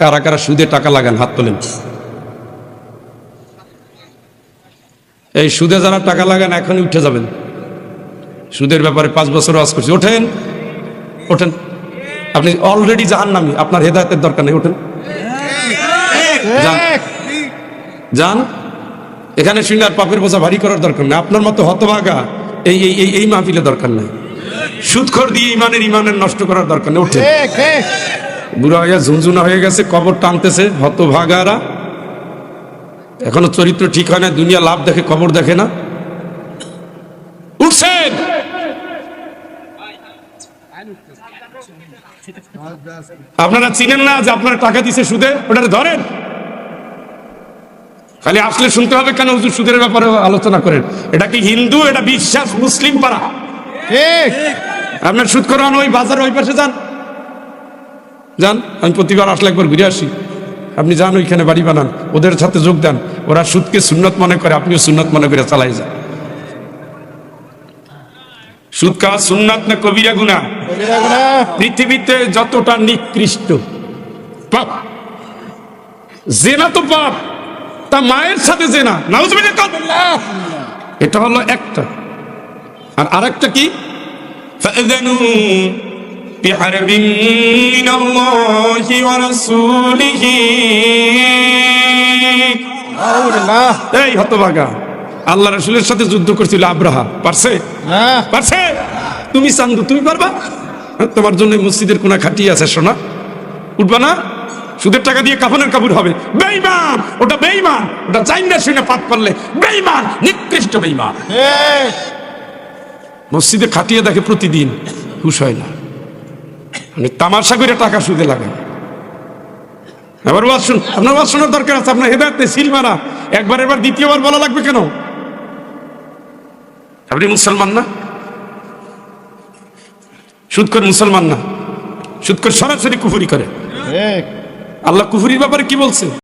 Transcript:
কারা কারা সুদে টাকা লাগান হাত তোলেন। এই সুদে যারা টাকা লাগান এখনই উঠে যাবেন। সুদের ব্যাপারে 5 বছর ওয়াজ করছি, ওঠেন ওঠেন। আপনি অলরেডি জাহান্নামী, আপনার হেদায়েতের দরকার নেই, ওঠেন যান। এখানে শুনে আর পাপের বোঝা ভারী করার দরকার নেই। আপনার মতো হতভাগা এই এই এই মাহফিলে দরকার নেই। সুদখোর দিয়ে ইমানের নষ্ট করার দরকার নেই, ওঠেন। বুড়া হইয়া ঝুনঝুনা হয়ে গেছে, কবর টানতেছে হতভাগারা। এখনো চরিত্র ঠিক হয় না, দুনিয়া লাভ দেখে কবর দেখে না। উঠছেন, আপনারা চিনেন না যে আপনারা টাকা দিছে সুদে, ওটা ধরেন। খালি আসলে শুনতে হবে কেন হুজুর সুদের ব্যাপারে আলোচনা করেন। এটা কি হিন্দু, এটা বিশ্বাস মুসলিম পাড়া। আপনার সুদ করান ওই বাজার ওই পাশে যান, যান। আমি প্রতিবার আসলে একবার ঘুরে আসি। আপনি যান, ওইখানে বাড়ি বানান, ওদের সাথে যোগ দেন। ওরা সুদকে সুন্নত মনে করে, আপনিও সুন্নত মনে করে চালাই যান। সুদ খাওয়া সুন্নাত না কবিরা গুনাহ? পৃথিবীতে যতটা নিকৃষ্ট পাপ, জেনা তো পাপ, তা মায়ের সাথে জেনা, নাউজুবিল্লাহ, এটা হলো একটা। আর আরেকটা কি? ফাযানু বিহারবিন মিনাল্লাহি ওয়া রাসূলিহি। এই হতভাগা, আল্লাহ রাসূলের সাথে যুদ্ধ করছিল আব্রাহা, পারছে? পারছে? তুমি চান্দু, তুমি পারবা? তোমার জন্য মসজিদের কোনা খাটিয়ে আছে, সোনা, উঠবা না? সুদের টাকা দিয়ে কাফনের কাপড় হবে। বেঈমান, ওটা বেঈমান, ওটা জাইন না শুনে পাপ করলে বেঈমান, নিকৃষ্ট বেঈমান। মসজিদে খাটিয়ে দেখে প্রতিদিন, হুশ হয় না। মানে তামাশা করে টাকা সুদে লাগান। আবার ওয়াজ শুন, আপনার ওয়াজ শোনার দরকার আছে, আপনার হেদায়েত নেই, সিল মারা। একবার এবার দ্বিতীয়বার বলা লাগবে কেন? আপনি মুসলমান না? সুদখোর মুসলমান না? সুদখোর সরাসরি কুফরি করে। আল্লাহ কুফরির ব্যাপারে কি বলছে?